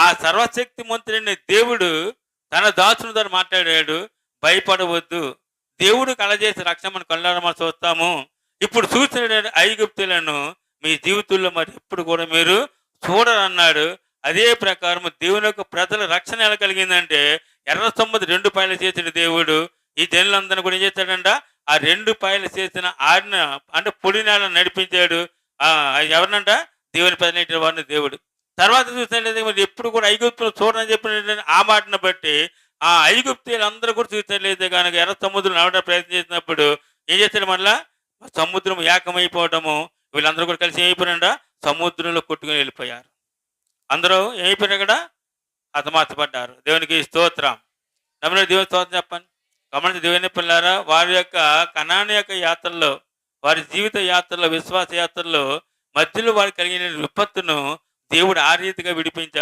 ఆ సర్వశక్తి మంత్రుడైన దేవుడు తన దాసుని ద్వారా మాట్లాడాడు. భయపడవద్దు. దేవుడు కలగజేసే రక్షణ మన కళ్ళారా మనం చూస్తాము. ఇప్పుడు చూసిన ఐగుప్తులను మీ జీవితంలో మరి ఎప్పుడు కూడా మీరు చూడరన్నాడు. అదే ప్రకారం దేవుని యొక్క ప్రజల రక్షణ ఎలా కలిగిందంటే ఎర్ర సముద్రం 2 పాయలు చేసిన దేవుడు ఈ జనులందరిని కూడా ఏం చేశాడంట? ఆ 2 పాయలు చేసిన ఆజ్ఞ అంటే పొడి నేలను నడిపించాడు. ఎవరినంట? దేవుని ప్రజలైన వారిని దేవుడు. తర్వాత చూసినట్లయితే మరి ఎప్పుడు కూడా ఐగుప్తులు చూడని చెప్పిన ఆ మాటను బట్టి ఆ ఐగుప్తీయులందరూ కూడా చూసినట్లయితే కనుక ఎర్ర సముద్రం నడవడానికి ప్రయత్నం చేసినప్పుడు ఏం చేశాడు? మళ్ళా సముద్రం ఏకమైపోవటము, వీళ్ళందరూ కూడా కలిసి ఏమైపోయారంట? సముద్రంలో కొట్టుకుని వెళ్ళిపోయారు. అందరూ ఏమైపోయారు? అక్కడ హతమార్చబడ్డారు. దేవునికి స్తోత్రం. నమ్మిన దేవుని స్తోత్రం చెప్పండి. గమనించి దేవుని పిల్లారా, వారి యొక్క కనాని యొక్క యాత్రలో, వారి జీవిత యాత్రలో, విశ్వాస యాత్రలో మధ్యలో వారికి కలిగిన విపత్తును దేవుడు ఆ రీతిగా విడిపించాడు.